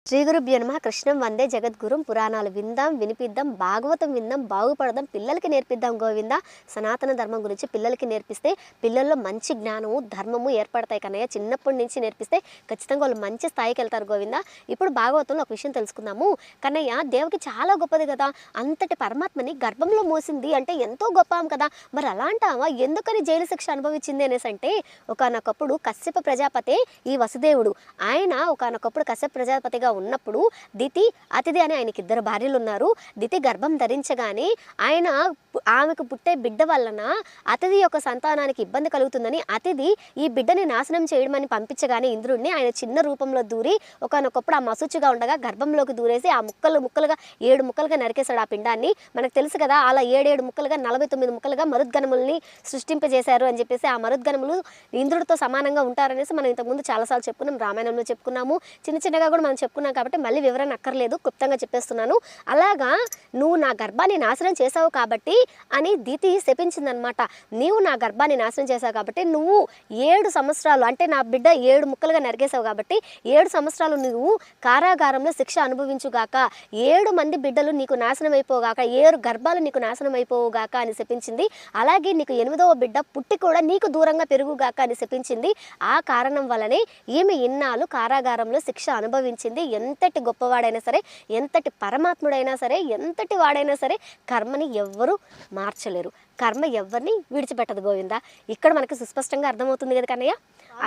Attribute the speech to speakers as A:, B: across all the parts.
A: శ్రీ గురుభ్యో నమః. కృష్ణం వందే జగద్గురుం. పురాణాలు విందాం, వినిపిద్దాం, భాగవతం విందాం, బాగుపడదాం, పిల్లలకి నేర్పిద్దాం గోవింద. సనాతన ధర్మం గురించి పిల్లలకి నేర్పిస్తే పిల్లల్లో మంచి జ్ఞానము ధర్మము ఏర్పడతాయి కన్నయ్య. చిన్నప్పటి నుంచి నేర్పిస్తే ఖచ్చితంగా వాళ్ళు మంచి స్థాయికి వెళ్తారు గోవింద. ఇప్పుడు భాగవతంలో ఒక విషయం తెలుసుకుందాము కన్నయ్య. దేవకి చాలా గొప్పది కదా, అంతటి పరమాత్మని గర్భంలో మోసింది అంటే ఎంతో గొప్ప కదా. మరి అలాంటావా ఎందుకని జైలు శిక్ష అనుభవించింది అనేసి అంటే, ఒకనొకప్పుడు కశ్యప ప్రజాపతి ఈ వసుదేవుడు ఆయన ఒకనొకప్పుడు కశ్యప ప్రజాపతిగా ఉన్నప్పుడు దితి అతిథి అని ఆయనకి ఇద్దరు భార్యలు ఉన్నారు. దితి గర్భం ధరించగానే ఆమెకు పుట్టే బిడ్డ వలన అతిథి యొక్క సంతానానికి ఇబ్బంది కలుగుతుందని అతిథి ఈ బిడ్డని నాశనం చేయడమని పంపించగానే ఇంద్రుడిని ఆయన చిన్న రూపంలో దూరి ఒకనొకప్పుడు ఆ మసుచుగా ఉండగా గర్భంలోకి దూరేసి ఆ ముక్కలుగా 7 ముక్కలుగా నరికేశాడు ఆ పిండాన్ని. మనకు తెలుసు కదా, అలా 7 ముక్కలుగా 49 ముక్కలుగా మరుద్గణముల్ని సృష్టింపజేశారు అని చెప్పేసి. ఆ మరుద్గణములు ఇంద్రుడితో సమానంగా ఉంటారనేసి మనం ఇంతకుముందు చాలాసార్లు చెప్పుకున్నాం, రామాయణంలో చెప్పుకున్నాము, చిన్నగా కూడా మనం చెప్పుకున్నాం కాబట్టి మళ్ళీ వివరణ అక్కర్లేదు, క్లుప్తంగా చెప్పేస్తున్నాను. అలాగా నువ్వు నా గర్భాన్ని నాశనం చేసావు కాబట్టి అని దితి శపించిందనమాట. నీవు నా గర్భాన్ని నాశనం చేసావు కాబట్టి నువ్వు 7 సంవత్సరాలు అంటే నా బిడ్డ 7 ముక్కలుగా నరికేసావు కాబట్టి 7 సంవత్సరాలు నువ్వు కారాగారంలో శిక్ష అనుభవించుగాక, 7 మంది బిడ్డలు నీకు నాశనం అయిపోగాక, 7 గర్భాలు నీకు నాశనం అయిపోగాక అని శపించింది. అలాగే నీకు 8వ బిడ్డ పుట్టి కూడా నీకు దూరంగా పెరుగుగాక అని శపించింది. ఆ కారణం వల్లనే ఈమె ఇన్నాళ్ళు కారాగారంలో శిక్ష అనుభవించింది. ఎంతటి గొప్పవాడైనా సరే, ఎంతటి పరమాత్ముడైనా సరే, ఎంతటి వాడైనా సరే కర్మని ఎవ్వరూ మార్చలేరు, కర్మ ఎవరిని విడిచిపెట్టదు గోవింద. ఇక్కడ మనకి సుస్పష్టంగా అర్థమవుతుంది కదా కన్నయ్య.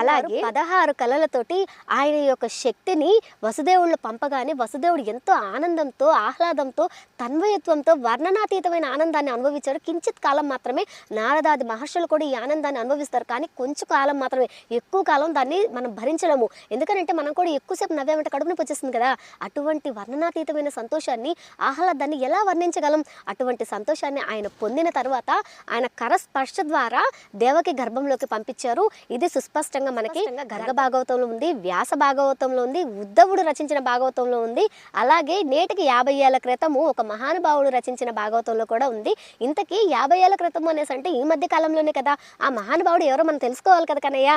A: అలాగే 16 కళలతోటి ఆయన యొక్క శక్తిని వసుదేవుళ్ళు పంపగానే వసుదేవుడు ఎంతో ఆనందంతో, ఆహ్లాదంతో, తన్మయత్వంతో వర్ణనాతీతమైన ఆనందాన్ని అనుభవించారు. కించిత్ కాలం మాత్రమే నారదాది మహర్షులు కూడా ఈ ఆనందాన్ని అనుభవిస్తారు, కానీ కొంచెం కాలం మాత్రమే, ఎక్కువ కాలం దాన్ని మనం భరించలేము. ఎందుకంటే మనం కూడా ఎక్కువసేపు నవ్వేమంటే కడుపు నొప్పి వచ్చేస్తుంది కదా. అటువంటి వర్ణనాతీతమైన సంతోషాన్ని, ఆహ్లాదాన్ని ఎలా వర్ణించగలం? అటువంటి సంతోషాన్ని ఆయన పొందిన తర్వాత ఆయన కరస్పర్శ ద్వారా దేవకి గర్భంలోకి పంపించారు. ఇది సుస్పష్టంగా మనకి గర్గ భాగవతంలో ఉంది, వ్యాస భాగవతంలో ఉంది, ఉద్ధవుడు రచించిన భాగవతంలో ఉంది. అలాగే నేటికి 50 ఏళ్ల క్రితము ఒక మహానుభావుడు రచించిన భాగవతంలో కూడా ఉంది. ఇంతకీ 50 ఏళ్ల క్రితం అనేసి అంటే ఈ మధ్య కాలంలోనే కదా. ఆ మహానుభావుడు ఎవరో మనం తెలుసుకోవాలి కదా కన్నయ్య.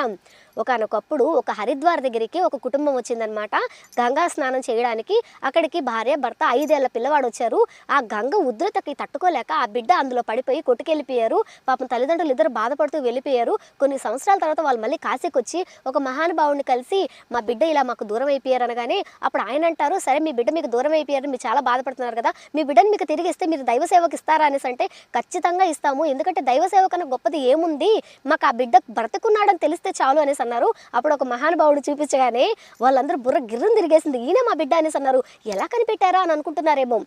A: ఒకనొకప్పుడు ఒక హరిద్వార్ దగ్గరికి ఒక కుటుంబం వచ్చిందనమాట గంగా స్నానం చేయడానికి. అక్కడికి భార్య భర్త 5 ఏళ్ల పిల్లవాడు వచ్చారు. ఆ గంగ ఉధృతకి తట్టుకోలేక ఆ బిడ్డ అందులో పడిపోయి కొట్టుకెళ్ళిపోయారు. పాపం తల్లిదండ్రులు ఇద్దరు బాధపడుతూ వెళ్ళిపోయారు. కొన్ని సంవత్సరాల తర్వాత వాళ్ళు మళ్ళీ కాశీకి వచ్చి ఒక మహానుభావుడిని కలిసి మా బిడ్డ ఇలా మాకు దూరం అయిపోయారు అనగానే అప్పుడు ఆయన అంటారు, సరే మీ బిడ్డ మీకు దూరం అయిపోయారు, మీరు చాలా బాధపడుతున్నారు కదా, మీ బిడ్డని మీకు తిరిగి ఇస్తే మీరు దైవ సేవకు ఇస్తారా అనేసి అంటే ఖచ్చితంగా ఇస్తాము, ఎందుకంటే దైవ సేవ కన్నా గొప్పది ఏముంది, మాకు ఆ బిడ్డ బ్రతుకున్నాడని తెలిస్తే చాలు అనేసి అన్నారు. అప్పుడు ఒక మహానుభావుడు చూపించగానే వాళ్ళందరూ బుర్ర గిర్రం తిరిగేసింది, ఈయన మా బిడ్డ అనేసి అన్నారు. ఎలా కనిపెట్టారా అని అనుకుంటున్నారేమో.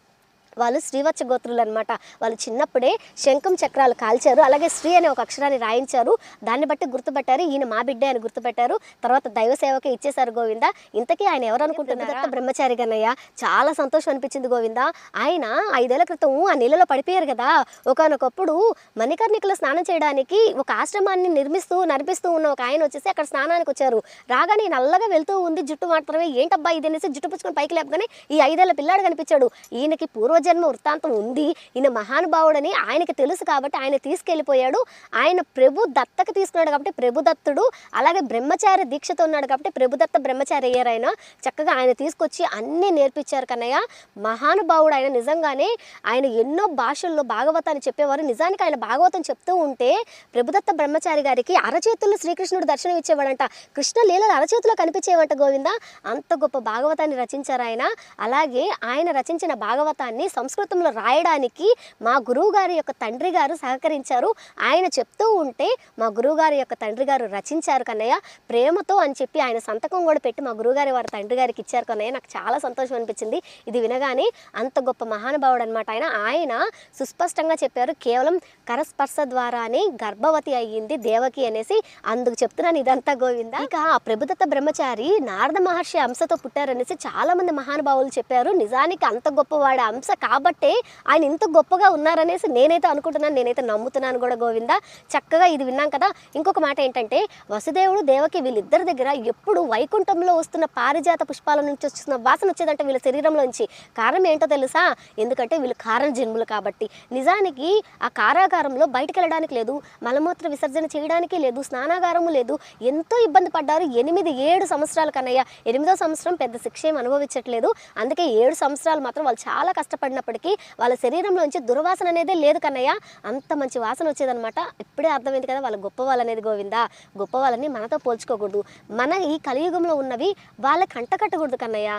A: వాళ్ళు శ్రీవత్స గోత్రులు అనమాట. వాళ్ళు చిన్నప్పుడే శంఖం చక్రాలు కాల్చారు, అలాగే శ్రీ అనే ఒక అక్షరాన్ని రాయించారు. దాన్ని బట్టి గుర్తుపట్టారు, ఈయన మా బిడ్డ అని గుర్తుపెట్టారు. తర్వాత దైవ సేవకే ఇచ్చేశారు గోవింద. ఇంతకీ ఆయన ఎవరు అనుకుంటున్నారా? బ్రహ్మచారి గన్నయ్య. చాలా సంతోషం అనిపించింది గోవింద. ఆయన 5 ఏళ్ల క్రితం ఆ నీళ్ళలో పడిపోయారు కదా. ఒకనొకప్పుడు మణికర్ణికలో స్నానం చేయడానికి ఒక ఆశ్రమాన్ని నడిపిస్తూ ఉన్న ఒక ఆయన వచ్చేసి అక్కడ స్నానానికి వచ్చారు. రాగానే నల్లగా వెళ్తూ ఉంది జుట్టు మాత్రమే. ఏంటబ్బా ఇది అనేసి జుట్టు పుచ్చుకొని పైకి లేపగానే ఈ 5 ఏళ్ల పిల్లాడు కనిపించాడు. ఈయనకి పూర్వజన్మ వృత్తాంతం ఉంది, ఈయన మహానుభావుడని ఆయనకి తెలుసు కాబట్టి ఆయన తీసుకెళ్ళిపోయాడు. ఆయన ప్రభు దత్తకు తీసుకున్నాడు కాబట్టి ప్రభుదత్తుడు, అలాగే బ్రహ్మచారి దీక్షతో ఉన్నాడు కాబట్టి ప్రభుదత్త బ్రహ్మచారి అయ్యారు. ఆయన చక్కగా ఆయన తీసుకొచ్చి అన్నీ నేర్పించారు కన్నయ్య. మహానుభావుడు ఆయన. నిజంగానే ఆయన ఎన్నో భాషల్లో భాగవతాన్ని చెప్పేవారు. నిజానికి ఆయన భాగవతం చెప్తూ ఉంటే ప్రభుదత్త బ్రహ్మచారి గారికి అరచేతుల్లో శ్రీకృష్ణుడు దర్శనం ఇచ్చేవాడంట, కృష్ణ లీలలు అరచేతుల్లో కనిపించేవంట గోవింద. అంత గొప్ప భాగవతాన్ని రచించారు ఆయన. అలాగే ఆయన రచించిన భాగవతాన్ని సంస్కృతంలో రాయడానికి మా గురువు గారి యొక్క తండ్రి గారు సహకరించారు. ఆయన చెప్తూ ఉంటే మా గురువు గారి యొక్క తండ్రి గారు రచించారు కన్నయ్య, ప్రేమతో అని చెప్పి ఆయన సంతకం కూడా పెట్టి మా గురువుగారి వారి తండ్రి గారికి ఇచ్చారు కన్నయ్య. నాకు చాలా సంతోషం అనిపించింది ఇది వినగానే. అంత గొప్ప మహానుభావుడు అనమాట ఆయన. ఆయన సుస్పష్టంగా చెప్పారు, కేవలం కరస్పర్శ ద్వారానే గర్భవతి అయ్యింది దేవకి అనేసి. అందుకు చెప్తున్నాను ఇదంతా గోవింద. ఇక ఆ ప్రభుదత్త బ్రహ్మచారి నారద మహర్షి అంశతో పుట్టారనేసి చాలా మంది మహానుభావులు చెప్పారు. నిజానికి అంత గొప్పవాడు అంశ కాబట్టే ఆయన ఇంత గొప్పగా ఉన్నారనేసి నేనైతే అనుకుంటున్నాను, నేనైతే నమ్ముతున్నాను కూడా గోవింద. చక్కగా ఇది విన్నాం కదా. ఇంకొక మాట ఏంటంటే వసుదేవుడు దేవకి వీళ్ళిద్దరి దగ్గర ఎప్పుడు వైకుంఠంలో వస్తున్న పారిజాత పుష్పాల నుంచి వస్తున్న వాసన వచ్చేదంటే వీళ్ళ శరీరంలోంచి. కారణం ఏంటో తెలుసా? ఎందుకంటే వీళ్ళు కారణ జన్ములు కాబట్టి. నిజానికి ఆ కారాగారంలో బయటకు వెళ్ళడానికి లేదు, మలమూత్ర విసర్జన చేయడానికి లేదు, స్నానాగారము లేదు. ఎంతో ఇబ్బంది పడ్డారు 8-7 సంవత్సరాలు కన్నయ్య. 8వ సంవత్సరం పెద్ద శిక్ష ఏం అనుభవించట్లేదు. అందుకే 7 సంవత్సరాలు మాత్రం వాళ్ళు చాలా కష్టపడినప్పటికీ వాళ్ళ శరీరంలోంచి దుర్వాసన అనేదే లేదు కన్నయ్య. అంత మంచి వాసన వచ్చేదనమాట. ఇప్పుడే అర్థమైంది కదా వాళ్ళ గొప్ప వాళ్ళనేది గోవిందా. గొప్ప వాళ్ళని మనతో పోల్చుకోకూడదు. మన ఈ కలియుగంలో ఉన్నవి వాళ్ళకి అంటకట్టకూడదు కన్నయ్య.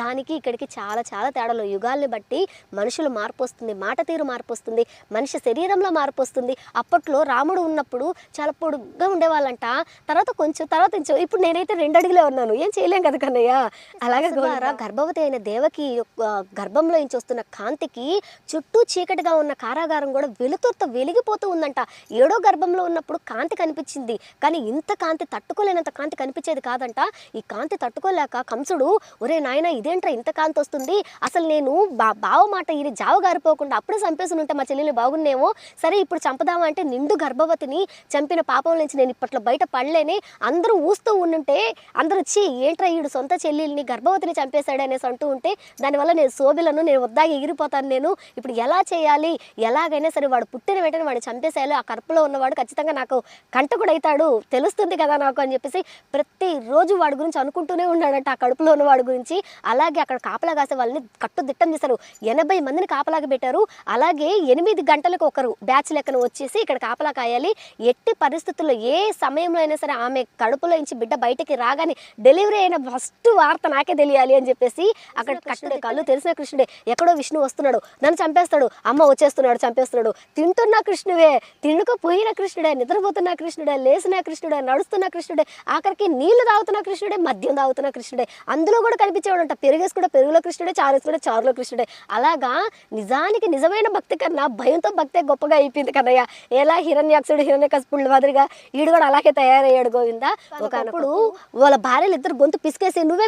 A: దానికి ఇక్కడికి చాలా చాలా తేడాలు. యుగాల్ని బట్టి మనుషులు మార్పు వస్తుంది, మాట తీరు మార్పు వస్తుంది, మనిషి శరీరంలో మార్పు వస్తుంది. అప్పట్లో రాముడు ఉన్నప్పుడు చాలా పొడుగ్గా ఉండేవాళ్ళంట, తర్వాత కొంచెం ఇప్పుడు నేనైతే 2 అడుగులే ఉన్నాను, ఏం చేయలేం కదా కన్నయ్య. అలాగే గర్భవతి అయిన దేవకి గర్భంలో నుంచి వస్తున్న కాంతికి చుట్టూ చీకటిగా ఉన్న కారాగారం కూడా వెలుతురుతో వెలిగిపోతూ ఉందంట. 7వ గర్భంలో ఉన్నప్పుడు కాంతి కనిపించింది, కానీ ఇంత కాంతి తట్టుకోలేనంత కాంతి కనిపించేది కాదంట. ఈ కాంతి తట్టుకోలేక కంసుడు, ఒరే నాయన ఇదేంట్రా ఇంత కాంతి వస్తుంది, అసలు నేను బావ మాట ఇది జావ గారిపోకుండా అప్పుడే చంపేసి ఉంటే మా చెల్లెలు బాగున్నేమో, సరే ఇప్పుడు చంపదామా అంటే నిండు గర్భవతిని చంపిన పాపం నుంచి నేను ఇప్పట్లో బయట పడలేని అందరూ ఊస్తూ ఉండుంటే అందరూ వచ్చి ఏంట్రా ఈడు సొంత చెల్లెల్ని గర్భవతిని చంపేశాడు అనేసి అంటూ ఉంటే దానివల్ల నేను శోభిలను నేను వద్దాగా ఎగిరిపోతాను, నేను ఇప్పుడు ఎలా చేయాలి, ఎలాగైనా సరే వాడు పుట్టిన వెంటనే వాడిని చంపేసేయాలి, ఆ కడుపులో ఉన్నవాడు ఖచ్చితంగా నాకు కంటకుడు అవుతాడు, తెలుస్తుంది కదా నాకు అని చెప్పేసి ప్రతిరోజు వాడి గురించి అనుకుంటూనే ఉన్నాడంట, ఆ కడుపులో ఉన్న వాడి గురించి. అలాగే అక్కడ కాపలా కాసే వాళ్ళని కట్టుదిట్టం చేశారు. 80 మందిని కాపలాగా పెట్టారు. అలాగే 8 గంటలకు ఒకరు బ్యాచ్ లెక్కన వచ్చేసి ఇక్కడ కాపలా కాయాలి. ఎట్టి పరిస్థితుల్లో ఏ సమయంలో అయినా సరే ఆమె కడుపులో నుంచి బిడ్డ బయటికి రాగానే డెలివరీ అయిన ఫస్ట్ వార్త నాకే తెలియాలి అని చెప్పేసి అక్కడ కృష్ణుడే కళ్ళు తెలిసిన కృష్ణుడే, ఎక్కడో విష్ణు వస్తున్నాడు నన్ను చంపేస్తాడు, అమ్మ వచ్చేస్తున్నాడు చంపేస్తున్నాడు, తింటున్న కృష్ణుడే, తిండుకుపోయిన కృష్ణుడే, నిద్రపోతున్న కృష్ణుడే, లేచిన కృష్ణుడే, నడుస్తున్న కృష్ణుడే, ఆఖరికి నీళ్లు తాగుతున్న కృష్ణుడే, మద్యం తాగుతున్న కృష్ణుడే, అందులో కూడా కనిపించేవాడంట. పెరుగేసుకుంటే పెరుగులో కృష్ణుడే, చారేసుకుంటే చారులో కృష్ణుడే. అలాగా నిజానికి నిజమైన భక్తి కన్నా భయంతో భక్తే గొప్పగా అయిపోయింది కన్నయ్య. ఎలా హిరణ్యాక్షుడు హిరణ్యకశిపుడు మాదిరిగా ఈడు కూడా అలాగే తయారయ్యాడు గోవిందా. ఒకప్పుడు వాళ్ళ భార్యలు ఇద్దరు గొంతు పిసికేసి నువ్వే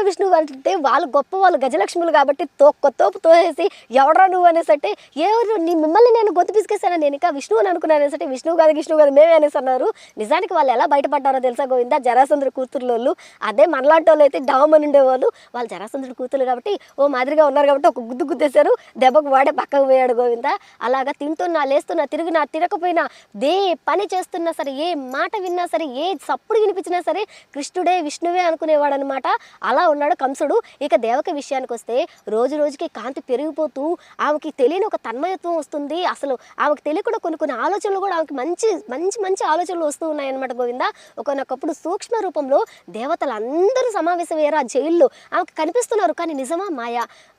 A: విష్ణువు అంటే వాళ్ళు గొప్ప, వాళ్ళు గజలక్ష్ములు కాబట్టి తోపు తోసేసి ఎవడరా నువ్వు అనేసి అంటే ఎవరు మిమ్మల్ని నేను గొంతు పిసికేసాను, నేను ఇంకా విష్ణువు అని అనుకున్నాను అనేసి అంటే విష్ణువు కాదు మేమే అనేసి అన్నారు. నిజానికి వాళ్ళు ఎలా బయటపడ్డారో తెలుసా గోవిందా, జరాసంధుడు కూతుర్లోళ్ళు. అదే మనలాంటి వాళ్ళు అయితే డామని ఉండేవాళ్ళు, వాళ్ళు జరాసంధుడు కూతురు కాబట్టి ఓ మాదిరిగా ఉన్నారు కాబట్టి ఒక గుద్దు గుద్దేశారు, దెబ్బకు వాడే పక్కకు పోయాడు గోవిందా. అలాగా తింటున్నా లేస్తున్నా తిరిగినా తిరగపోయినా దే పని చేస్తున్నా సరే, ఏ మాట విన్నా సరే, ఏ సప్పుడు వినిపించినా సరే కృష్ణుడే విష్ణువే అనుకునేవాడు అనమాట. అలా ఉన్నాడు కంసుడు. ఇక దేవకి విషయానికి వస్తే రోజు రోజుకి కాంతి పెరిగిపోతూ ఆమెకి తెలియని ఒక తన్మయత్వం వస్తుంది. అసలు ఆమెకు తెలియకుండా కొన్ని ఆలోచనలు కూడా ఆమెకి మంచి ఆలోచనలు వస్తూ ఉన్నాయన్నమాట గోవిందా. ఒకనొకప్పుడు సూక్ష్మ రూపంలో దేవతలు అందరూ సమావేశమయ్యారు ఆ జైల్లో, ఆమెకు కనిపిస్తున్నారు. కానీ నిజమా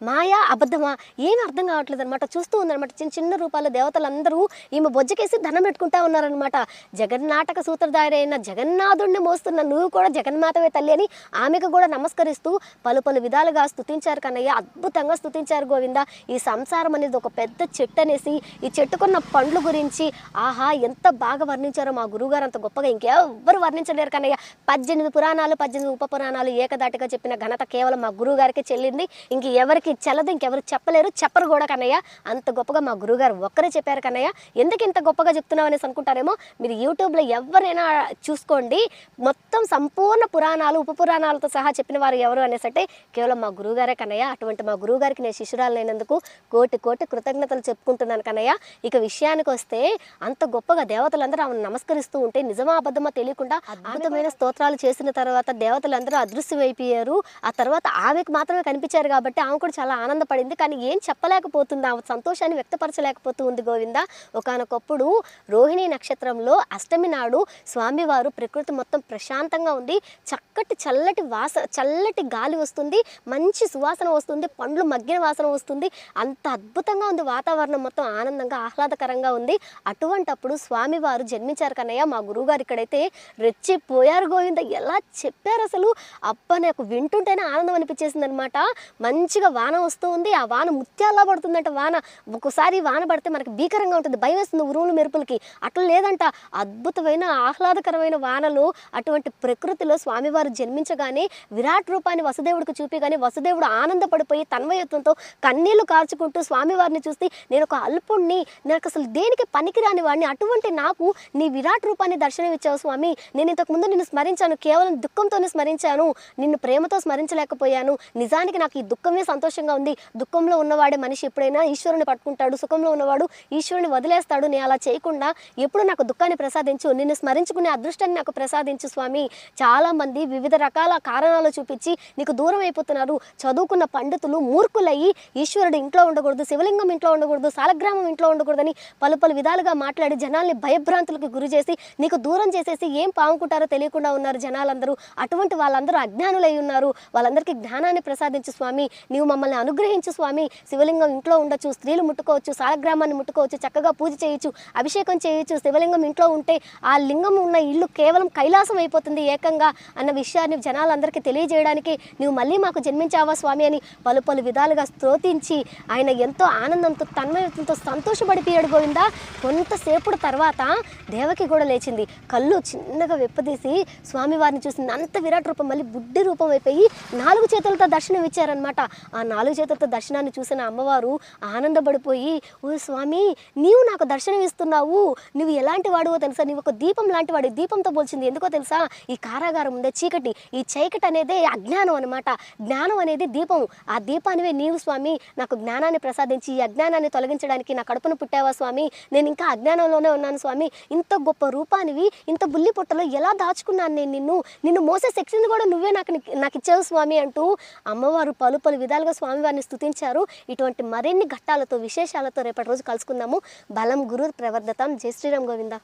A: మాయా అబద్ధమా ఏమీ అర్థం కావట్లేదు అనమాట. చూస్తూ ఉందనమాట. చిన్న రూపాల్లో దేవతలందరూ ఈమె బొజ్జకేసి దండం పెట్టుకుంటా ఉన్నారనమాట. జగన్నాటక సూత్రధారి అయిన జగన్నాథుడిని మోస్తున్న నువ్వు కూడా జగన్మాతవే తల్లి అని ఆమెకు కూడా నమస్కరిస్తూ పలు విధాలుగా స్తుతించారు కన్నయ్య. అద్భుతంగా స్తుతించారు గోవిందా. ఈ సంసారం అనేది ఒక పెద్ద చెట్టు అనేసి ఈ చెట్టుకున్న పండ్ల గురించి ఆహా ఎంత బాగా వర్ణించారో మా గురువుగారు, అంత గొప్పగా ఇంకెవ్వరు వర్ణించలేరు కన్నయ్య. 18 పురాణాలు 18 ఉప పురాణాలు ఏకదాటిగా చెప్పిన ఘనత కేవలం మా గురువు గారికి చెల్లింది. ఇంక ఎవరికి చెల్లదు, ఇంకెవరు చెప్పరు కూడా కన్నయ్య. అంత గొప్పగా మా గురువుగారు ఒక్కరే చెప్పారు కన్నయ్య. ఎందుకు ఇంత గొప్పగా చెప్తున్నావు అనేసి అనుకుంటారేమో. మీరు యూట్యూబ్లో ఎవరైనా చూసుకోండి, మొత్తం సంపూర్ణ పురాణాలు ఉప పురాణాలతో సహా చెప్పిన వారు ఎవరు అనేసి అంటే కేవలం మా గురువుగారే కన్నయ్య. అటువంటి మా గురువు గారికి నేను శిష్యురాలైనందుకు కోటి కృతజ్ఞతలు చెప్పుకుంటున్నాను కన్నయ్య. ఇక విషయానికి వస్తే అంత గొప్పగా దేవతలందరూ ఆమెను నమస్కరిస్తూ ఉంటే నిజమా అబద్ధమా తెలియకుండా అద్భుతమైన స్తోత్రాలు చేసిన తర్వాత దేవతలందరూ అదృశ్యమైపోయారు. ఆ తర్వాత ఆమెకు మాత్రమే కనిపించారు కాబట్టి ఆమె కూడా చాలా ఆనందపడింది. కానీ ఏం చెప్పలేకపోతుంది, ఆమె సంతోషాన్ని వ్యక్తపరచలేకపోతూ ఉంది గోవిందా. ఒకానొకప్పుడు రోహిణి నక్షత్రంలో అష్టమి నాడు స్వామివారు ప్రకృతి మొత్తం ప్రశాంతంగా ఉంది. చక్కటి చల్లటి గాలి వస్తుంది, మంచి సువాసన వస్తుంది, పండ్లు మగ్గిన వాసన వస్తుంది. అంత అద్భుతంగా ఉంది వాతావరణం, మొత్తం ఆనందంగా ఆహ్లాదకరంగా ఉంది. అటువంటప్పుడు స్వామివారు జన్మించారు కన్నయ్య. మా గురువుగారు ఇక్కడైతే రెచ్చిపోయారు గోవింద. ఎలా చెప్పారు అసలు, అబ్బా నాకు వింటుంటేనే ఆనందం అనిపించేసింది అనమాట. మంచిగా వాన వస్తూ ఉంది, ఆ వాన ముత్యాల్లా పడుతుందంట. వాన ఒకసారి వాన పడితే మనకి భీకరంగా ఉంటుంది, భయం వేస్తుంది ఉరుములు మెరుపులకి. అట్లా లేదంట, అద్భుతమైన ఆహ్లాదకరమైన వానలు. అటువంటి ప్రకృతిలో స్వామివారు జన్మించగానే విరాట్ రూపాన్ని వసుదేవుడికి చూపిగానే వసుదేవుడు ఆనందపడిపోయి తన్మయత్వంతో కన్నీళ్లు కార్చుకుంటూ స్వామివారిని చూస్తే నేను ఒక అల్పుణ్ణి, నాకు అసలు దేనికి పనికిరాని వాడిని, అటువంటి నాకు నీ విరాట్ రూపాన్ని దర్శనం ఇచ్చావు స్వామి. నేను ఇంతకుముందు నిన్ను స్మరించాను, కేవలం దుఃఖంతోనే స్మరించాను, నిన్ను ప్రేమతో స్మరించలేకపోయాను. నిజానికి నాకు ఈ దుఃఖమే సంతోషంగా ఉంది. దుఃఖంలో ఉన్నవాడే మనిషి ఎప్పుడైనా ఈశ్వరుని పట్టుకుంటాడు, సుఖంలో ఉన్నవాడు ఈశ్వరుని వదిలేస్తాడు. నేను అలా చేయకుండా ఎప్పుడు నాకు దుఃఖాన్ని ప్రసాదించు, నిన్ను స్మరించుకునే అదృష్టాన్ని నాకు ప్రసాదించు స్వామి. చాలామంది వివిధ రకాల కారణాలు చూపించి నీకు దూరం అయిపోతున్నారు. చదువుకున్న పండితులు మూర్ఖులయ్యి ఈశ్వరుడు ఇంట్లో ఉండకూడదు, శివలింగం ఇంట్లో ఉండకూడదు, సాలగ్రామం ఇంట్లో ఉండకూడదని పలు పలు విధాలుగా మాట్లాడి జనాల్ని భయభ్రాంతులకు గురి చేసి నీకు దూరం చేసేసి ఏం పాముకుంటారో తెలియకుండా ఉన్నారు జనాలందరూ. అటువంటి వాళ్ళందరూ అజ్ఞానులై ఉన్నారు. వాళ్ళందరికీ జ్ఞానాన్ని ప్రసాదించు స్వామి. నీవు మమ్మల్ని అనుగ్రహించు స్వామి. శివలింగం ఇంట్లో ఉండొచ్చు, స్త్రీలు ముట్టుకోవచ్చు, సాలగ్రామాన్ని ముట్టుకోవచ్చు, చక్కగా పూజ చేయొచ్చు, అభిషేకం చేయొచ్చు. శివలింగం ఇంట్లో ఉంటే ఆ లింగం ఉన్న ఇల్లు కేవలం కైలాసం అయిపోతుంది ఏకంగా అన్న విషయాన్ని జనాలందరికీ తెలియజేయడానికి నీవు మళ్ళీ మాకు జన్మించావా స్వామి అని పలు పలు విధాలుగా స్తోతించి ఆయన ఎంతో ఆనందంతో తన్మయత్వంతో సంతోషపడిపోయాడు గోవిందా. కొంతసేపు తర్వాత దేవకి కూడా లేచింది. కళ్ళు చిన్నగా వెప్పదీసి స్వామివారిని చూసింది. అంత విరాట్ రూపం మళ్ళీ బుడ్డి రూపం అయిపోయి 4 చేతులతో దర్శనం ఇచ్చారనమాట. ఆ 4 చేతులతో దర్శనాన్ని చూసిన అమ్మవారు ఆనందపడిపోయి, ఓ స్వామి నీవు నాకు దర్శనం ఇస్తున్నావు, నువ్వు ఎలాంటి వాడువో తెలుసా, నీవు ఒక దీపం లాంటి వాడు. దీపంతో పోల్చింది. ఎందుకో తెలుసా, ఈ కారాగారం ఉందే చీకటి, ఈ చీకటి అనేది అజ్ఞానం అనమాట. జ్ఞానం అనేది దీపం. ఆ దీపానివే నీవు స్వామి. నాకు జ్ఞానాన్ని ప్రసాదించి ఈ అజ్ఞానాన్ని తొలగించడానికి నా కడుపును పుట్టావా స్వామి. నేను ఇంకా అజ్ఞానంలోనే ఉన్నాను స్వామి. ఇంత గొప్ప రూపానివి ఇంత బుల్లి పొట్టలో ఎలా దాచుకున్నాను నేను నిన్ను మోసే శక్తిని కూడా నువ్వే నాకు ఇచ్చావు స్వామి అంటూ అమ్మవారు పలు పలు విధాలుగా స్వామివారిని స్తుతించారు. ఇటువంటి మరిన్ని ఘట్టాలతో విశేషాలతో రేపటి రోజు కలుసుకుందాము. బలం గురు ప్రవర్ధతం. జై శ్రీరామ్ గోవింద.